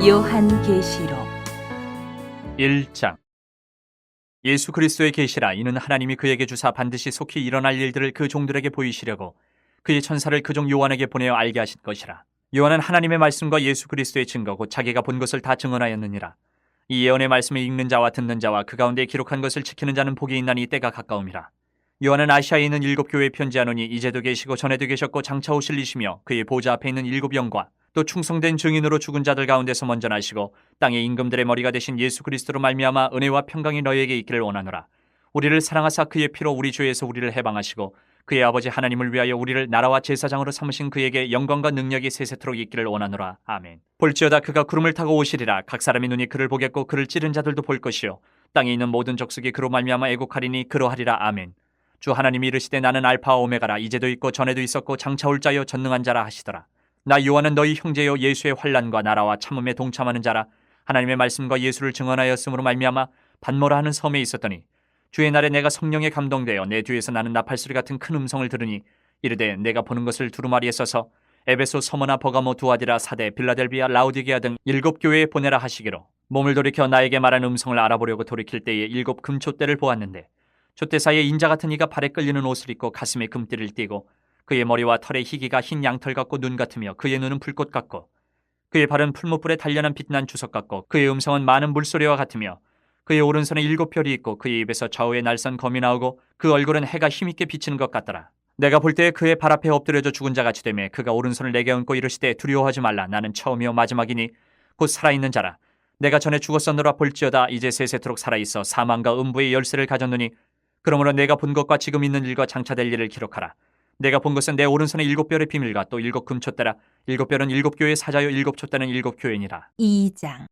요한계시록 1장. 예수 그리스도의 계시라. 이는 하나님이 그에게 주사 반드시 속히 일어날 일들을 그 종들에게 보이시려고 그의 천사를 그 종 요한에게 보내어 알게 하신 것이라. 요한은 하나님의 말씀과 예수 그리스도의 증거 곧 자기가 본 것을 다 증언하였느니라. 이 예언의 말씀을 읽는 자와 듣는 자와 그 가운데 기록한 것을 지키는 자는 복이 있나니 때가 가까움이라. 요한은 아시아에 있는 7교회에 편지하노니 이제도 계시고 전에도 계셨고 장차 오실 이시며 그의 보좌 앞에 있는 7영과 또 충성된 증인으로 죽은 자들 가운데서 먼저 나시고 땅의 임금들의 머리가 되신 예수 그리스도로 말미암아 은혜와 평강이 너희에게 있기를 원하노라. 우리를 사랑하사 그의 피로 우리 주에서 우리를 해방하시고 그의 아버지 하나님을 위하여 우리를 나라와 제사장으로 삼으신 그에게 영광과 능력이 세세토록 있기를 원하노라. 아멘. 볼지어다 그가 구름을 타고 오시리라. 각 사람의 눈이 그를 보겠고 그를 찌른 자들도 볼 것이요 땅에 있는 모든 족속이 그로 말미암아 애곡하리니 그러하리라. 아멘. 주 하나님이 이르시되 나는 알파와 오메가라. 이제도 있고 전에도 있었고 장차 올 자요 전능한 자라 하시더라. 나 요한은 너희 형제요 예수의 환난과 나라와 참음에 동참하는 자라. 하나님의 말씀과 예수를 증언하였으므로 말미암아 반모라 하는 섬에 있었더니 주의 날에 내가 성령에 감동되어 내 뒤에서 나는 나팔소리 같은 큰 음성을 들으니 이르되 내가 보는 것을 두루마리에 써서 에베소, 서머나, 버가모, 두아디라, 사대, 빌라델비아, 라우디게아 등 7교회에 보내라 하시기로 몸을 돌이켜 나에게 말한 음성을 알아보려고 돌이킬 때에 7 금촛대를 보았는데 촛대 사이에 인자 같은 이가 발에 끌리는 옷을 입고 가슴에 금띠를 띠고 그의 머리와 털의 희기가 흰 양털 같고 눈 같으며 그의 눈은 불꽃 같고 그의 발은 풀무불에 단련한 빛난 주석 같고 그의 음성은 많은 물소리와 같으며 그의 오른손에 7별이 있고 그의 입에서 좌우에 날선 검이 나오고 그 얼굴은 해가 힘있게 비치는 것 같더라. 내가 볼 때에 그의 발 앞에 엎드려져 죽은 자같이 되매 그가 오른손을 내게 얹고 이르시되 두려워하지 말라. 나는 처음이요 마지막이니 곧 살아있는 자라. 내가 전에 죽었었노라. 볼지어다 이제 세세토록 살아있어 사망과 음부의 열쇠를 가졌노니 그러므로 내가 본 것과 지금 있는 일과 장차 될 일을 기록하라. 내가 본 것은 내 오른손에 7별의 비밀과 또 7 금촛대라. 7별은 7교회의 사자요 7촛대는 7교회니라. 2장.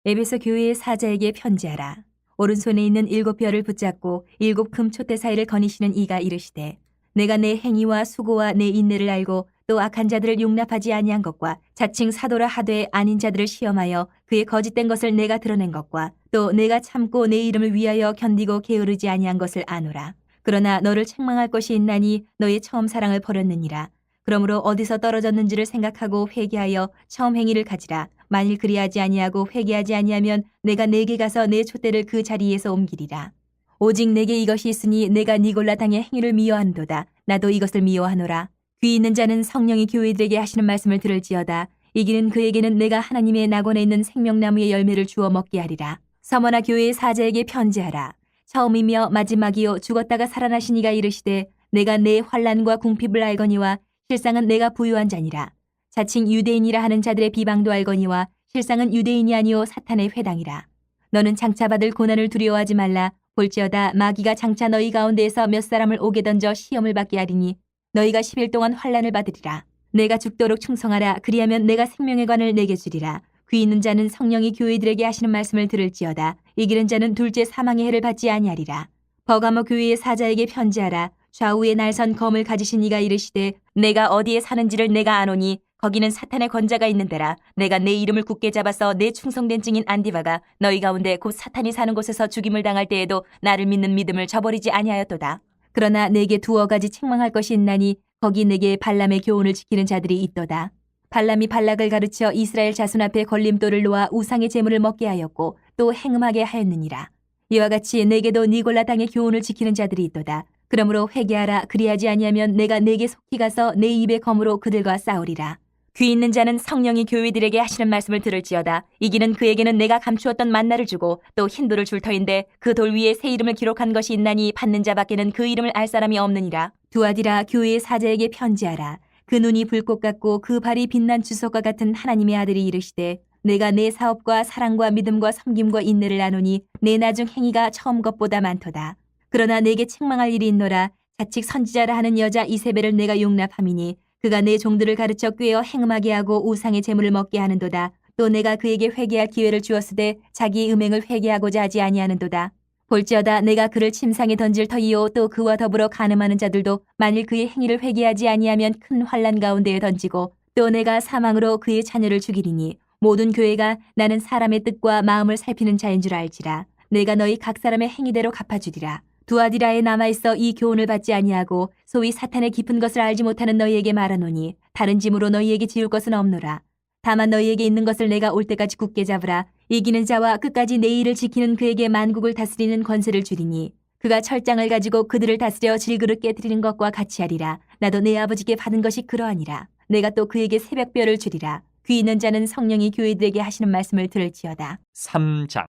에베소 교회의 사자에게 편지하라. 오른손에 있는 7별을 붙잡고 7 금촛대 사이를 거니시는 이가 이르시되 내가 내 행위와 수고와 내 인내를 알고 또 악한 자들을 용납하지 아니한 것과 자칭 사도라 하되 아닌 자들을 시험하여 그의 거짓된 것을 내가 드러낸 것과 또 내가 참고 내 이름을 위하여 견디고 게으르지 아니한 것을 아노라. 그러나 너를 책망할 것이 있나니 너의 처음 사랑을 버렸느니라. 그러므로 어디서 떨어졌는지를 생각하고 회개하여 처음 행위를 가지라. 만일 그리하지 아니하고 회개하지 아니하면 내가 내게 가서 내 촛대를 그 자리에서 옮기리라. 오직 내게 이것이 있으니 내가 니골라 당의 행위를 미워한도다. 나도 이것을 미워하노라. 귀 있는 자는 성령이 교회들에게 하시는 말씀을 들을지어다. 이기는 그에게는 내가 하나님의 낙원에 있는 생명나무의 열매를 주어 먹게 하리라. 서머나 교회의 사자에게 편지하라. 처음이며 마지막이요 죽었다가 살아나신 이가 이르시되 내가 내 환난과 궁핍을 알거니와 실상은 내가 부유한 자니라. 자칭 유대인이라 하는 자들의 비방도 알거니와 실상은 유대인이 아니요 사탄의 회당이라. 너는 장차 받을 고난을 두려워하지 말라. 볼지어다 마귀가 장차 너희 가운데에서 몇 사람을 옥에 던져 시험을 받게 하리니 너희가 10일 동안 환난을 받으리라. 내가 죽도록 충성하라. 그리하면 내가 생명의 관을 내게 주리라. 귀 있는 자는 성령이 교회들에게 하시는 말씀을 들을지어다. 이기는 자는 둘째 사망의 해를 받지 아니하리라. 버가모 교회의 사자에게 편지하라. 좌우에 날선 검을 가지신 이가 이르시되 내가 어디에 사는지를 내가 아노니 거기는 사탄의 권자가 있는 데라. 내가 내 이름을 굳게 잡아서 내 충성된 증인 안디바가 너희 가운데 곧 사탄이 사는 곳에서 죽임을 당할 때에도 나를 믿는 믿음을 저버리지 아니하였도다. 그러나 내게 2 가지 책망할 것이 있나니 거기 내게 발람의 교훈을 지키는 자들이 있도다. 발람이 발락을 가르쳐 이스라엘 자손 앞에 걸림돌을 놓아 우상의 제물을 먹게 하였고 또 행음하게 하였느니라. 이와 같이 내게도 니골라 당의 교훈을 지키는 자들이 있도다. 그러므로 회개하라. 그리하지 아니하면 내가 내게 속히 가서 내 입의 검으로 그들과 싸우리라. 귀 있는 자는 성령이 교회들에게 하시는 말씀을 들을지어다. 이기는 그에게는 내가 감추었던 만나를 주고 또 흰 돌을 줄 터인데 그 돌 위에 새 이름을 기록한 것이 있나니 받는 자밖에는 그 이름을 알 사람이 없느니라. 두아디라 교회의 사자에게 편지하라. 그 눈이 불꽃 같고 그 발이 빛난 주석과 같은 하나님의 아들이 이르시되 내가 내 사업과 사랑과 믿음과 섬김과 인내를 아노니 내 나중 행위가 처음 것보다 많도다. 그러나 내게 책망할 일이 있노라. 자칙 선지자라 하는 여자 이세벨을 내가 용납함이니 그가 내 종들을 가르쳐 꾀어 행음하게 하고 우상의 제물을 먹게 하는도다. 또 내가 그에게 회개할 기회를 주었으되 자기의 음행을 회개하고자 하지 아니하는도다. 볼지어다 내가 그를 침상에 던질 터이요 또 그와 더불어 간음하는 자들도 만일 그의 행위를 회개하지 아니하면 큰 환난 가운데에 던지고 또 내가 사망으로 그의 자녀를 죽이리니 모든 교회가 나는 사람의 뜻과 마음을 살피는 자인 줄 알지라. 내가 너희 각 사람의 행위대로 갚아주리라. 두아디라에 남아있어 이 교훈을 받지 아니하고 소위 사탄의 깊은 것을 알지 못하는 너희에게 말하노니 다른 짐으로 너희에게 지울 것은 없노라. 다만 너희에게 있는 것을 내가 올 때까지 굳게 잡으라. 이기는 자와 끝까지 내 일을 지키는 그에게 만국을 다스리는 권세를 주리니 그가 철장을 가지고 그들을 다스려 질그릇 깨뜨리는 것과 같이 하리라. 나도 내 아버지께 받은 것이 그러하니라. 내가 또 그에게 새벽별을 주리라. 귀 있는 자는 성령이 교회들에게 하시는 말씀을 들을지어다. 3장.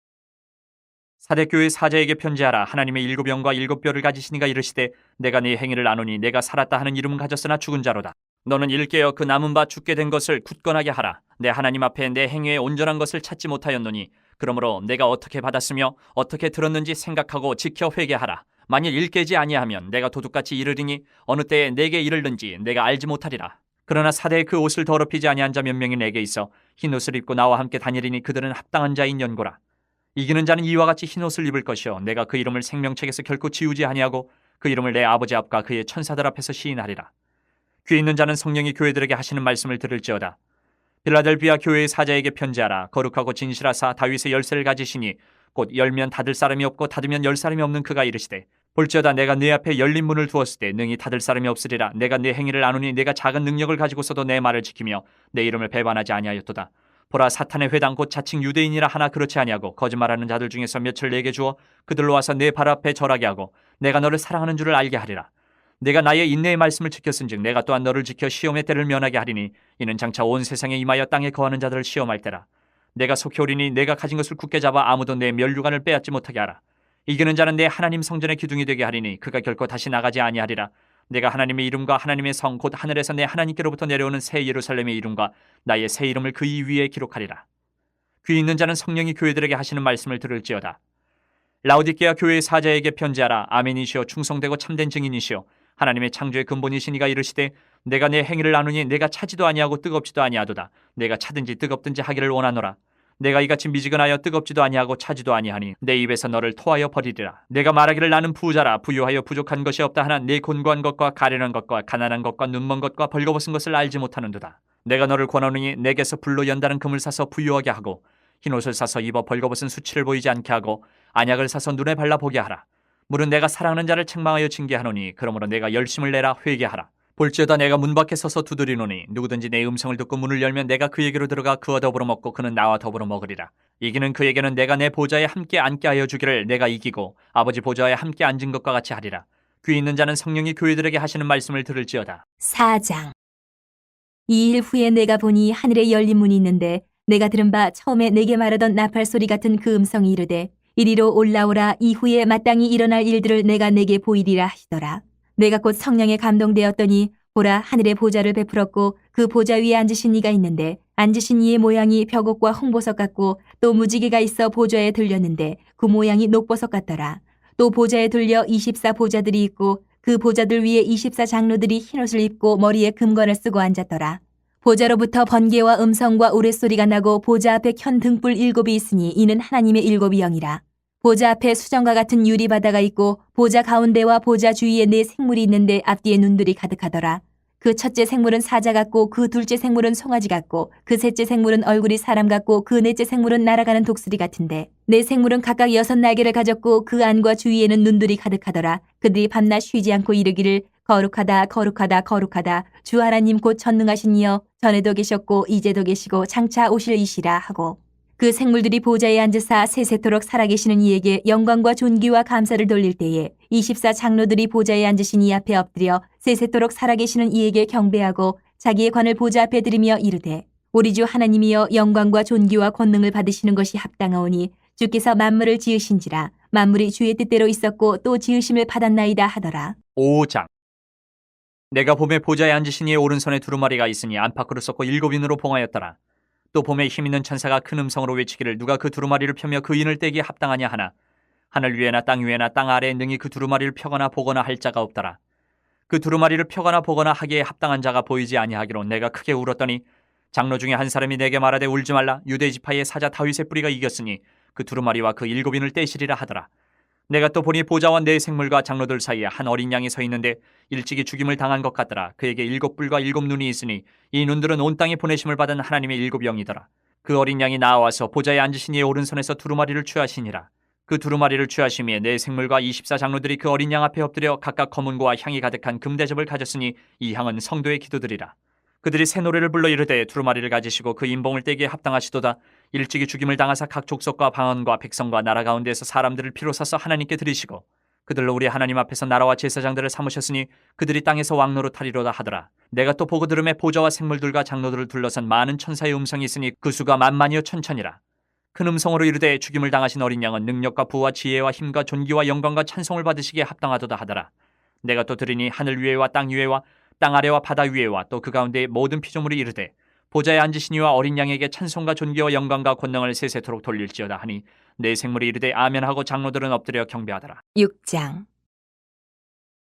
사대교회 사자에게 편지하라. 하나님의 일곱 영과 일곱 뼈를 가지신 이가 이르시되 내가 네 행위를 아노니 내가 살았다 하는 이름은 가졌으나 죽은 자로다. 너는 일깨어 그 남은 바 죽게 된 것을 굳건하게 하라. 내 하나님 앞에 내 행위의 온전한 것을 찾지 못하였노니 그러므로 내가 어떻게 받았으며 어떻게 들었는지 생각하고 지켜 회개하라. 만일 일깨지 아니하면 내가 도둑같이 이르리니 어느 때에 내게 이르는지 내가 알지 못하리라. 그러나 사대의 그 옷을 더럽히지 아니한 자 몇 명이 내게 있어 흰 옷을 입고 나와 함께 다니리니 그들은 합당한 자인 연고라. 이기는 자는 이와 같이 흰 옷을 입을 것이요 내가 그 이름을 생명책에서 결코 지우지 아니하고 그 이름을 내 아버지 앞과 그의 천사들 앞에서 시인하리라. 귀 있는 자는 성령이 교회들에게 하시는 말씀을 들을지어다. 빌라델비아 교회의 사자에게 편지하라. 거룩하고 진실하사 다윗의 열쇠를 가지시니 곧 열면 닫을 사람이 없고 닫으면 열 사람이 없는 그가 이르시되 볼지어다 내가 네 앞에 열린 문을 두었을 때 능히 닫을 사람이 없으리라. 내가 네 행위를 아노니 내가 작은 능력을 가지고서도 내 말을 지키며 내 이름을 배반하지 아니하였도다. 보라 사탄의 회당 곧 자칭 유대인이라 하나 그렇지 아니하고 거짓말하는 자들 중에서 몇을 내게 주어 그들로 와서 내 발 앞에 절하게 하고 내가 너를 사랑하는 줄을 알게 하리라. 내가 나의 인내의 말씀을 지켰은즉 내가 또한 너를 지켜 시험의 때를 면하게 하리니 이는 장차 온 세상에 임하여 땅에 거하는 자들을 시험할 때라. 내가 속히 오리니 내가 가진 것을 굳게 잡아 아무도 내 면류관을 빼앗지 못하게 하라. 이기는 자는 내 하나님 성전의 기둥이 되게 하리니 그가 결코 다시 나가지 아니하리라. 내가 하나님의 이름과 하나님의 성 곧 하늘에서 내 하나님께로부터 내려오는 새 예루살렘의 이름과 나의 새 이름을 그 이 위에 기록하리라. 귀 있는 자는 성령이 교회들에게 하시는 말씀을 들을지어다. 라오디게아 교회의 사자에게 편지하라. 아멘이시오 충성되고 참된 증인이시오 하나님의 창조의 근본이신 이가 이르시되 내가 내 행위를 나누니 내가 차지도 아니하고 뜨겁지도 아니하도다. 내가 차든지 뜨겁든지 하기를 원하노라. 내가 이같이 미지근하여 뜨겁지도 아니하고 차지도 아니하니 내 입에서 너를 토하여 버리리라. 내가 말하기를 나는 부자라 부유하여 부족한 것이 없다 하나 내 곤고한 것과 가련한 것과 가난한 것과 눈먼 것과 벌거벗은 것을 알지 못하는도다. 내가 너를 권하노니 내게서 불로 연다는 금을 사서 부유하게 하고 흰옷을 사서 입어 벌거벗은 수치를 보이지 않게 하고 안약을 사서 눈에 발라 보게 하라. 물은 내가 사랑하는 자를 책망하여 징계하노니 그러므로 내가 열심을 내라 회개하라. 볼지어다 내가 문 밖에 서서 두드리노니 누구든지 내 음성을 듣고 문을 열면 내가 그에게로 들어가 그와 더불어 먹고 그는 나와 더불어 먹으리라. 이기는 그에게는 내가 내 보좌에 함께 앉게 하여 주기를 내가 이기고 아버지 보좌에 함께 앉은 것과 같이 하리라. 귀 있는 자는 성령이 교회들에게 하시는 말씀을 들을지어다. 4장. 이 일 후에 내가 보니 하늘에 열린 문이 있는데 내가 들은 바 처음에 내게 말하던 나팔 소리 같은 그 음성이 이르되 이리로 올라오라. 이후에 마땅히 일어날 일들을 내가 내게 보이리라 하시더라. 내가 곧 성령에 감동되었더니 보라 하늘에 보좌를 베풀었고 그 보좌 위에 앉으신 이가 있는데 앉으신 이의 모양이 벽옥과 홍보석 같고 또 무지개가 있어 보좌에 들렸는데 그 모양이 녹보석 같더라. 또 보좌에 들려 24 보좌들이 있고 그 보좌들 위에 24 장로들이 흰옷을 입고 머리에 금관을 쓰고 앉았더라. 보좌로부터 번개와 음성과 우레소리가 나고 보좌 앞에 켠 등불 7이 있으니 이는 하나님의 7 영이라. 보좌 앞에 수정과 같은 유리바다가 있고 보좌 가운데와 보좌 주위에 4 생물이 있는데 앞뒤에 눈들이 가득하더라. 그 첫째 생물은 사자 같고 그 둘째 생물은 송아지 같고 그 셋째 생물은 얼굴이 사람 같고 그 넷째 생물은 날아가는 독수리 같은데 4 생물은 각각 6 날개를 가졌고 그 안과 주위에는 눈들이 가득하더라. 그들이 밤낮 쉬지 않고 이르기를 거룩하다 거룩하다 거룩하다 주 하나님 곧 전능하신 이여 전에도 계셨고 이제도 계시고 장차 오실 이시라 하고 그 생물들이 보좌에 앉으사 세세토록 살아계시는 이에게 영광과 존귀와 감사를 돌릴 때에 24 장로들이 보좌에 앉으신 이 앞에 엎드려 세세토록 살아계시는 이에게 경배하고 자기의 관을 보좌 앞에 들이며 이르되 우리 주 하나님이여 영광과 존귀와 권능을 받으시는 것이 합당하오니 주께서 만물을 지으신지라 만물이 주의 뜻대로 있었고 또 지으심을 받았나이다 하더라. 5장. 내가 봄에 보좌에 앉으신 이의 오른손에 두루마리가 있으니 안팎으로 썩고 7인으로 봉하였더라. 또 봄에 힘있는 천사가 큰 음성으로 외치기를 누가 그 두루마리를 펴며 그 인을 떼기에 합당하냐 하나 하늘 위에나 땅 위에나 땅 아래에 능히 그 두루마리를 펴거나 보거나 할 자가 없더라. 그 두루마리를 펴거나 보거나 하기에 합당한 자가 보이지 아니하기로 내가 크게 울었더니 장로 중에 한 사람이 내게 말하되 울지 말라 유대 지파의 사자 다윗의 뿌리가 이겼으니 그 두루마리와 그 7인을 떼시리라 하더라. 내가 또 보니 보좌와 4 생물과 장로들 사이에 한 어린 양이 서 있는데 일찍이 죽임을 당한 것 같더라. 그에게 7뿔과 7눈이 있으니 이 눈들은 온 땅에 보내심을 받은 하나님의 7 영이더라. 그 어린 양이 나와서 보좌에 앉으신 이의 오른손에서 두루마리를 취하시니라. 그 두루마리를 취하심에 4 생물과 24 장로들이 그 어린 양 앞에 엎드려 각각 검은고와 향이 가득한 금대접을 가졌으니 이 향은 성도의 기도들이라. 그들이 새 노래를 불러 이르되 두루마리를 가지시고 그 인봉을 떼기에 합당하시도다. 일찍이 죽임을 당하사 각 족속과 방언과 백성과 나라 가운데에서 사람들을 피로 사서 하나님께 드리시고 그들로 우리 하나님 앞에서 나라와 제사장들을 삼으셨으니 그들이 땅에서 왕노로 타리로다 하더라. 내가 또 보고 들음에 보좌와 생물들과 장로들을 둘러선 많은 천사의 음성이 있으니 그 수가 만만이요 천천이라. 큰 음성으로 이르되 죽임을 당하신 어린 양은 능력과 부와 지혜와 힘과 존귀와 영광과 찬송을 받으시기에 합당하도다 하더라. 내가 또 들으니 하늘 위에와 땅 위에와 땅 아래와 바다 위에와 또 그 가운데의 모든 피조물이 이르되 보좌에 앉으신 이와 어린 양에게 찬송과 존귀와 영광과 권능을 세세토록 돌릴지어다 하니 내 생물이 이르되 아멘하고 장로들은 엎드려 경배하더라. 6장.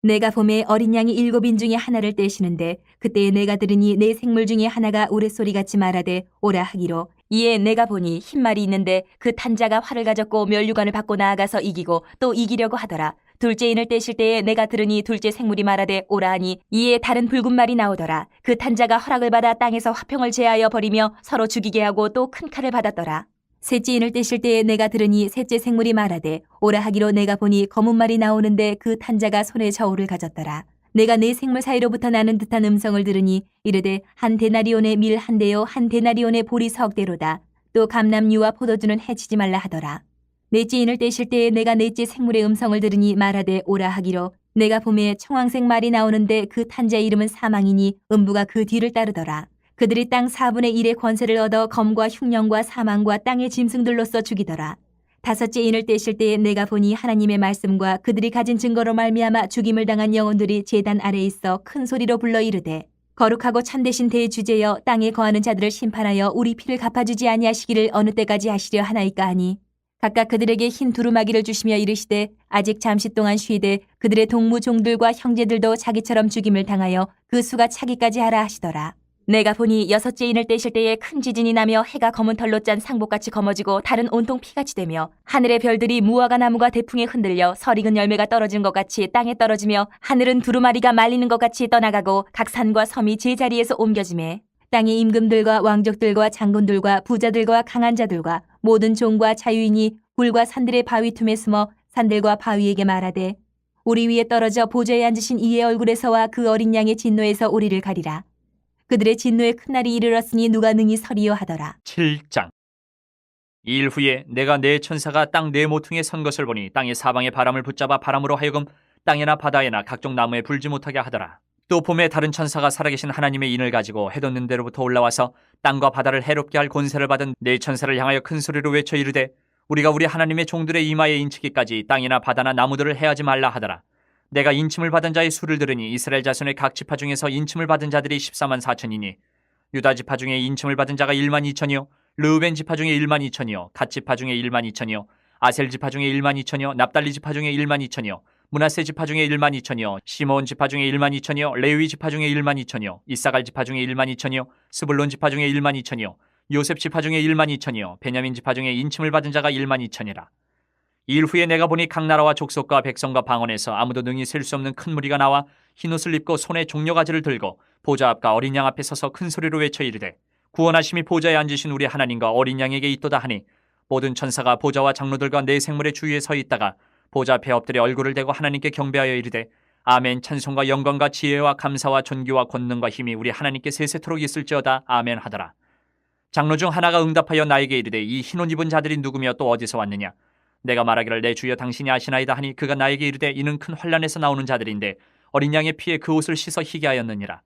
내가 봄에 어린 양이 7인 중에 하나를 떼시는데 그때에 내가 들으니 내 생물 중에 하나가 우레소리같이 말하되 오라 하기로 이에 내가 보니 흰 말이 있는데 그 탄자가 활을 가졌고 면류관을 받고 나아가서 이기고 또 이기려고 하더라. 둘째인을 떼실 때에 내가 들으니 둘째 생물이 말하되 오라 하니 이에 다른 붉은 말이 나오더라. 그 탄자가 허락을 받아 땅에서 화평을 제하여 버리며 서로 죽이게 하고 또 큰 칼을 받았더라. 셋째인을 떼실 때에 내가 들으니 셋째 생물이 말하되 오라 하기로 내가 보니 검은 말이 나오는데 그 탄자가 손에 저울을 가졌더라. 내가 네 생물 사이로부터 나는 듯한 음성을 들으니 이르되 한 데나리온의 밀 한 대요 한 데나리온의 보리 석 대로다. 또 감람류와 포도주는 해치지 말라 하더라. 넷째인을 떼실 때에 내가 넷째 생물의 음성을 들으니 말하되 오라 하기로 내가 봄에 청황색 말이 나오는데 그 탄자의 이름은 사망이니 음부가 그 뒤를 따르더라. 그들이 땅 4분의 1의 권세를 얻어 검과 흉령과 사망과 땅의 짐승들로서 죽이더라. 다섯째 인을 떼실 때에 내가 보니 하나님의 말씀과 그들이 가진 증거로 말미암아 죽임을 당한 영혼들이 제단 아래에 있어 큰 소리로 불러 이르되 거룩하고 참되신 대주제여 땅에 거하는 자들을 심판하여 우리 피를 갚아주지 아니하시기를 어느 때까지 하시려 하나이까 하니 각각 그들에게 흰 두루마기를 주시며 이르시되 아직 잠시 동안 쉬되 그들의 동무 종들과 형제들도 자기처럼 죽임을 당하여 그 수가 차기까지 하라 하시더라. 내가 보니 여섯째 인을 떼실 때에 큰 지진이 나며 해가 검은 털로 짠 상복같이 검어지고 달은 온통 피같이 되며 하늘의 별들이 무화과 나무가 대풍에 흔들려 설익은 열매가 떨어진 것 같이 땅에 떨어지며 하늘은 두루마리가 말리는 것 같이 떠나가고 각 산과 섬이 제자리에서 옮겨지매 땅의 임금들과 왕족들과 장군들과 부자들과 강한 자들과 모든 종과 자유인이 굴과 산들의 바위 틈에 숨어 산들과 바위에게 말하되 우리 위에 떨어져 보좌에 앉으신 이의 얼굴에서와 그 어린 양의 진노에서 우리를 가리라. 그들의 진노의 큰 날이 이르렀으니 누가 능히 서리요 하더라. 7장. 이 일 후에 내가 네 천사가 땅 네 모퉁이에 선 것을 보니 땅의 사방에 바람을 붙잡아 바람으로 하여금 땅에나 바다에나 각종 나무에 불지 못하게 하더라. 또 봄에 다른 천사가 살아계신 하나님의 인을 가지고 해돋는 데로부터 올라와서 땅과 바다를 해롭게 할 권세를 받은 네 천사를 향하여 큰 소리로 외쳐 이르되 우리가 우리 하나님의 종들의 이마에 인치기까지 땅이나 바다나 나무들을 해하지 말라 하더라. 내가 인침을 받은 자의 수를 들으니 이스라엘 자손의 각 지파 중에서 인침을 받은 자들이 14만 4천이니 유다 지파 중에 인침을 받은 자가 1만 2천이요 르우벤 지파 중에 1만 2천이요 갓 지파 중에 1만 2천이요 아셀 지파 중에 1만 2천이요 납달리 지파 중에 1만 2천이요 므낫세 지파 중에 1만 2천이요 시므온 지파 중에 1만 2천이요 레위 지파 중에 1만 2천이요 이사갈 지파 중에 1만 2천이요 스불론 지파 중에 1만 2천이요 요셉 지파 중에 1만 2천이요 베냐민 지파 중에 인침을 받은 자가 1만 2천이라. 이 일 후에 내가 보니 각 나라와 족속과 백성과 방언에서 아무도 능히 셀 수 없는 큰 무리가 나와 흰옷을 입고 손에 종려가지를 들고 보좌 앞과 어린 양 앞에 서서 큰 소리로 외쳐 이르되 구원하심이 보좌에 앉으신 우리 하나님과 어린 양에게 있도다 하니 모든 천사가 보좌와 장로들과 네 생물의 주위에 서 있다가 보좌 앞에 엎드려 얼굴을 대고 하나님께 경배하여 이르되 아멘 찬송과 영광과 지혜와 감사와 존귀와 권능과 힘이 우리 하나님께 세세토록 있을지어다 아멘 하더라. 장로 중 하나가 응답하여 나에게 이르되 이 흰옷 입은 자들이 누구며 또 어디서 왔느냐. 내가 말하기를 내 주여 당신이 아시나이다 하니 그가 나에게 이르되 이는 큰 환란에서 나오는 자들인데 어린 양의 피에 그 옷을 씻어 희게 하였느니라.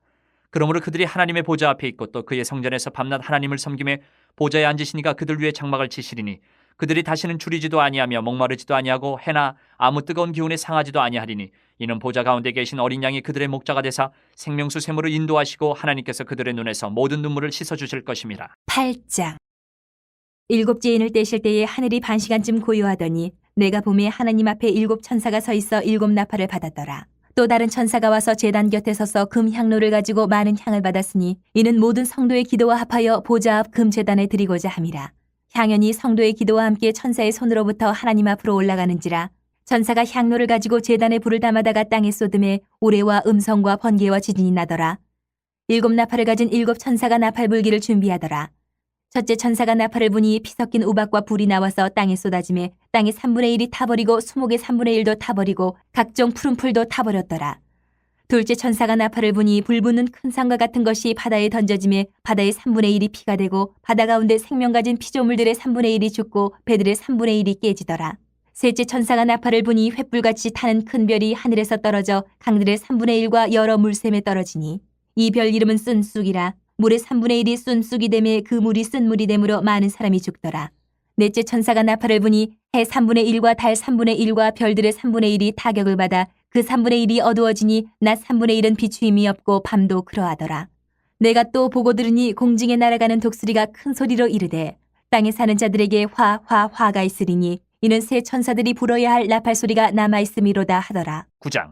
그러므로 그들이 하나님의 보좌 앞에 있고 또 그의 성전에서 밤낮 하나님을 섬김에 보좌에 앉으시니가 그들 위에 장막을 치시리니 그들이 다시는 줄이지도 아니하며 목마르지도 아니하고 해나 아무 뜨거운 기운에 상하지도 아니하리니 이는 보좌 가운데 계신 어린 양이 그들의 목자가 되사 생명수 샘으로 인도하시고 하나님께서 그들의 눈에서 모든 눈물을 씻어주실 것임이라. 8장. 일곱째 인을 떼실 때에 하늘이 반시간쯤 고요하더니 내가 봄에 하나님 앞에 7 천사가 서 있어 7 나팔을 받았더라. 또 다른 천사가 와서 제단 곁에 서서 금 향로를 가지고 많은 향을 받았으니 이는 모든 성도의 기도와 합하여 보좌 앞 금 제단에 드리고자 함이라. 향연이 성도의 기도와 함께 천사의 손으로부터 하나님 앞으로 올라가는지라. 천사가 향로를 가지고 제단에 불을 담아다가 땅에 쏟음에 우레와 음성과 번개와 지진이 나더라. 7 나팔을 가진 7 천사가 나팔 불기를 준비하더라. 첫째 천사가 나팔을 부니 피 섞인 우박과 불이 나와서 땅에 쏟아지매 땅의 3분의 1이 타버리고 수목의 3분의 1도 타버리고 각종 푸른 풀도 타버렸더라. 둘째 천사가 나팔을 부니 불붙는 큰 산과 같은 것이 바다에 던져짐에 바다의 3분의 1이 피가 되고 바다 가운데 생명 가진 피조물들의 3분의 1이 죽고 배들의 3분의 1이 깨지더라. 셋째 천사가 나팔을 부니 횃불같이 타는 큰 별이 하늘에서 떨어져 강들의 3분의 1과 여러 물샘에 떨어지니 이 별 이름은 쓴쑥이라. 물의 3분의 1이 쓴쑥이 되매 그 물이 쓴 물이 되므로 많은 사람이 죽더라. 넷째 천사가 나팔을 부니 해 3분의 1과 달 3분의 1과 별들의 3분의 1이 타격을 받아 그 3분의 1이 어두워지니 낮 3분의 1은 비추임이 없고 밤도 그러하더라. 내가 또 보고 들으니 공중에 날아가는 독수리가 큰 소리로 이르되 땅에 사는 자들에게 화가 있으리니 이는 새 천사들이 불어야 할 나팔 소리가 남아있음이로다 하더라. 9장.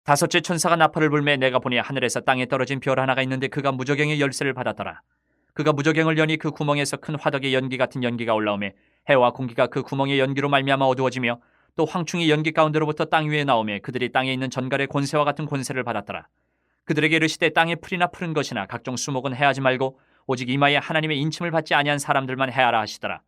다섯째 천사가 나팔을 불매 내가 보니 하늘에서 땅에 떨어진 별 하나가 있는데 그가 무저갱의 열쇠를 받았더라. 그가 무저갱을 여니 그 구멍에서 큰 화덕의 연기 같은 연기가 올라오매 해와 공기가 그 구멍의 연기로 말미암아 어두워지며 또 황충이 연기 가운데로부터 땅 위에 나오매 그들이 땅에 있는 전갈의 권세와 같은 권세를 받았더라. 그들에게 이르시되 땅에 풀이나 푸른 것이나 각종 수목은 해하지 말고 오직 이마에 하나님의 인침을 받지 아니한 사람들만 해하라 하시더라.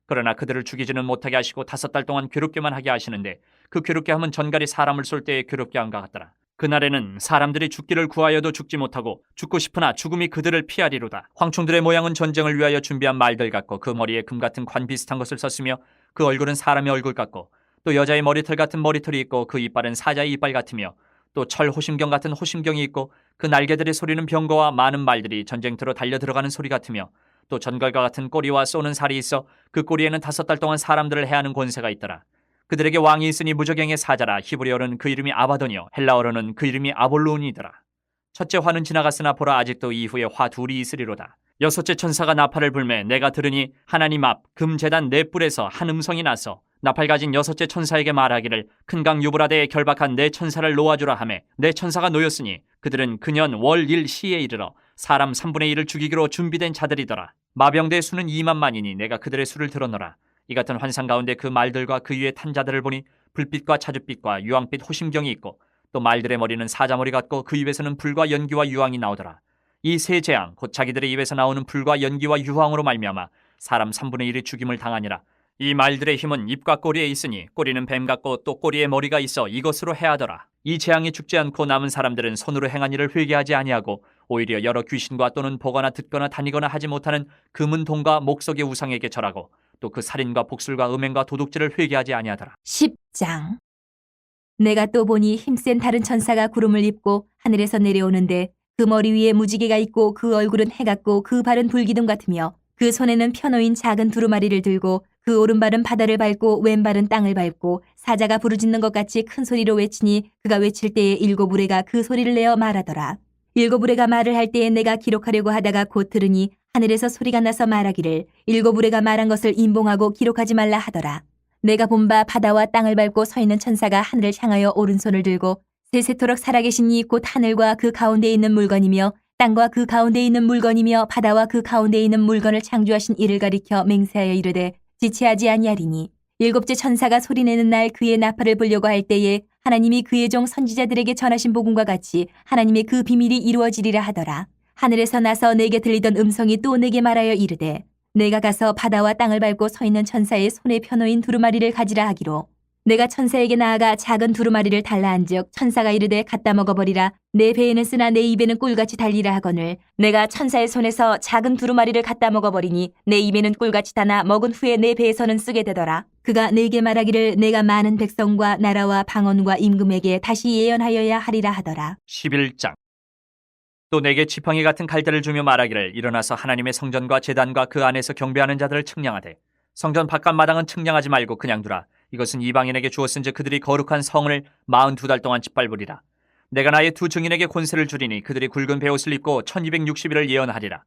그러나 그들을 죽이지는 못하게 하시고 5달 동안 괴롭게만 하게 하시는데 그 괴롭게 함은 전갈이 사람을 쏠 때에 괴롭게 함과 같더라. 그날에는 사람들이 죽기를 구하여도 죽지 못하고 죽고 싶으나 죽음이 그들을 피하리로다. 황충들의 모양은 전쟁을 위하여 준비한 말들 같고 그 머리에 금 같은 관 비슷한 것을 썼으며 그 얼굴은 사람의 얼굴 같고 또 여자의 머리털 같은 머리털이 있고 그 이빨은 사자의 이빨 같으며 또 철 호심경 같은 호심경이 있고 그 날개들의 소리는 병거와 많은 말들이 전쟁터로 달려 들어가는 소리 같으며 또 전갈과 같은 꼬리와 쏘는 살이 있어 그 꼬리에는 5달 동안 사람들을 해하는 권세가 있더라. 그들에게 왕이 있으니 무저갱의 사자라. 히브리어로는 그 이름이 아바돈이요 헬라어로는 그 이름이 아볼론이더라. 첫째 화는 지나갔으나 보라 아직도 이후에 화 둘이 있으리로다. 여섯째 천사가 나팔을 불매 내가 들으니 하나님 앞 금제단 네 뿔에서 한 음성이 나서 나팔 가진 여섯째 천사에게 말하기를 큰 강 유브라데에 결박한 네 천사를 놓아주라 하매 네 천사가 놓였으니 그들은 그년 월 일 시에 이르러 사람 3분의 1을 죽이기로 준비된 자들이더라. 마병대의 수는 2만만이니 내가 그들의 수를 들었노라. 이 같은 환상 가운데 그 말들과 그 위에 탄 자들을 보니 불빛과 자줏빛과 유황빛 호심경이 있고 또 말들의 머리는 사자머리 같고 그 입에서는 불과 연기와 유황이 나오더라. 이 세 재앙 곧 자기들의 입에서 나오는 불과 연기와 유황으로 말미암아 사람 3분의 1이 죽임을 당하니라. 이 말들의 힘은 입과 꼬리에 있으니 꼬리는 뱀 같고 또 꼬리에 머리가 있어 이것으로 해하더라. 이 재앙이 죽지 않고 남은 사람들은 손으로 행한 일을 회개하지 아니하고 오히려 여러 귀신과 또는 보거나 듣거나 다니거나 하지 못하는 금은 동과 목석의 우상에게 절하고 또 그 살인과 복술과 음행과 도둑질을 회개하지 아니하더라. 10장. 내가 또 보니 힘센 다른 천사가 구름을 입고 하늘에서 내려오는데 그 머리 위에 무지개가 있고 그 얼굴은 해 같고 그 발은 불기둥 같으며 그 손에는 펴놓인 작은 두루마리를 들고 그 오른발은 바다를 밟고 왼발은 땅을 밟고 사자가 부르짖는 것 같이 큰 소리로 외치니 그가 외칠 때에 7 우레가 그 소리를 내어 말하더라. 7 우레가 말을 할 때에 내가 기록하려고 하다가 곧 들으니 하늘에서 소리가 나서 말하기를 7 우레가 말한 것을 인봉하고 기록하지 말라 하더라. 내가 본 바 바다와 땅을 밟고 서 있는 천사가 하늘을 향하여 오른손을 들고 세세토록 살아계신 이 곧 하늘과 그 가운데에 있는 물건이며 땅과 그 가운데에 있는 물건이며 바다와 그 가운데에 있는 물건을 창조하신 이를 가리켜 맹세하여 이르되 지체하지 아니하리니 7째 천사가 소리내는 날 그의 나팔을 불려고 할 때에 하나님이 그의 종 선지자들에게 전하신 복음과 같이 하나님의 그 비밀이 이루어지리라 하더라. 하늘에서 나서 내게 들리던 음성이 또 내게 말하여 이르되 내가 가서 바다와 땅을 밟고 서 있는 천사의 손에 펴놓인 두루마리를 가지라 하기로 내가 천사에게 나아가 작은 두루마리를 달라 한즉 천사가 이르되 갖다 먹어버리라. 내 배에는 쓰나 내 입에는 꿀같이 달리라 하거늘 내가 천사의 손에서 작은 두루마리를 갖다 먹어버리니 내 입에는 꿀같이 다나 먹은 후에 내 배에서는 쓰게 되더라. 그가 내게 말하기를 내가 많은 백성과 나라와 방언과 임금에게 다시 예언하여야 하리라 하더라. 11장. 또 내게 지팡이 같은 갈대를 주며 말하기를 일어나서 하나님의 성전과 제단과 그 안에서 경배하는 자들을 측량하되 성전 바깥 마당은 측량하지 말고 그냥 두라. 이것은 이방인에게 주었은즉 그들이 거룩한 성을 42달 동안 짓밟으리라. 내가 나의 두 증인에게 권세를 주리니 그들이 굵은 베옷을 입고 1260일을 예언하리라.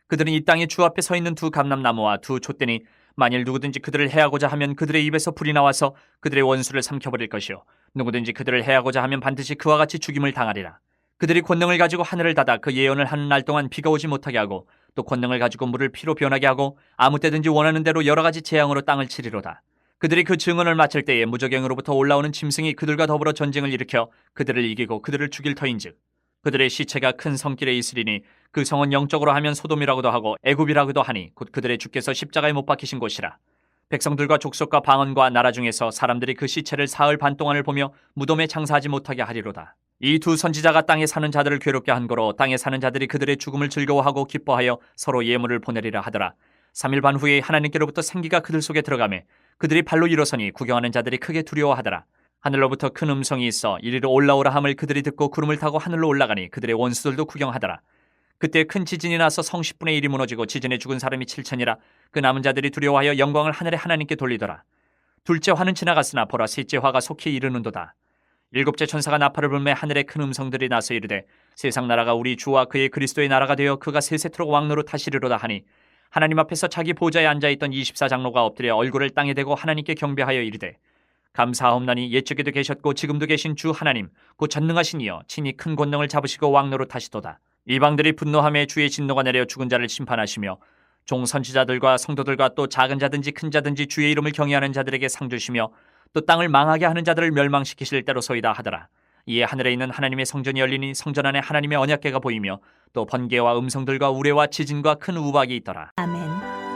그들은 이 땅에 주 앞에 서 있는 두 감람나무와 두 촛대니 만일 누구든지 그들을 해하고자 하면 그들의 입에서 불이 나와서 그들의 원수를 삼켜버릴 것이요 누구든지 그들을 해하고자 하면 반드시 그와 같이 죽임을 당하리라. 그들이 권능을 가지고 하늘을 닫아 그 예언을 하는 날 동안 비가 오지 못하게 하고 또 권능을 가지고 물을 피로 변하게 하고 아무 때든지 원하는 대로 여러 가지 재앙으로 땅을 치리로다. 그들이 그 증언을 마칠 때에 무저갱으로부터 올라오는 짐승이 그들과 더불어 전쟁을 일으켜 그들을 이기고 그들을 죽일 터인즉 그들의 시체가 큰 성길에 있으리니 그 성은 영적으로 하면 소돔이라고도 하고 애굽이라고도 하니 곧 그들의 주께서 십자가에 못 박히신 곳이라. 백성들과 족속과 방언과 나라 중에서 사람들이 그 시체를 사흘 반 동안을 보며 무덤에 장사하지 못하게 하리로다. 이 두 선지자가 땅에 사는 자들을 괴롭게 한 거로 땅에 사는 자들이 그들의 죽음을 즐거워하고 기뻐하여 서로 예물을 보내리라 하더라. 3일 반 후에 하나님께로부터 생기가 그들 속에 들어가매 그들이 발로 일어서니 구경하는 자들이 크게 두려워하더라. 하늘로부터 큰 음성이 있어 이리로 올라오라 함을 그들이 듣고 구름을 타고 하늘로 올라가니 그들의 원수들도 구경하더라. 그때 큰 지진이 나서 성 10분의 1이 무너지고 지진에 죽은 사람이 7천이라. 그 남은 자들이 두려워하여 영광을 하늘의 하나님께 돌리더라. 둘째 화는 지나갔으나 보라 셋째 화가 속히 이르는도다. 일곱째 천사가 나팔을 불매 하늘에 큰 음성들이 나서 이르되 세상 나라가 우리 주와 그의 그리스도의 나라가 되어 그가 세세토록 왕노로 타시리로다 하니 하나님 앞에서 자기 보좌에 앉아있던 24장로가 엎드려 얼굴을 땅에 대고 하나님께 경배하여 이르되 감사하옵나니 옛적에도 계셨고 지금도 계신 주 하나님 곧 전능하신 이여 친히 큰 권능을 잡으시고 왕노로 타시도다. 이방들이 분노하며 주의 진노가 내려 죽은 자를 심판하시며 종 선지자들과 성도들과 또 작은 자든지 큰 자든지 주의 이름을 경외하는 자들에게 상 주시며 또 땅을 망하게 하는 자들을 멸망시키실 때로소이다 하더라. 이에 하늘에 있는 하나님의 성전이 열리니 성전 안에 하나님의 언약궤가 보이며 또 번개와 음성들과 우레와 지진과 큰 우박이 있더라. 아멘.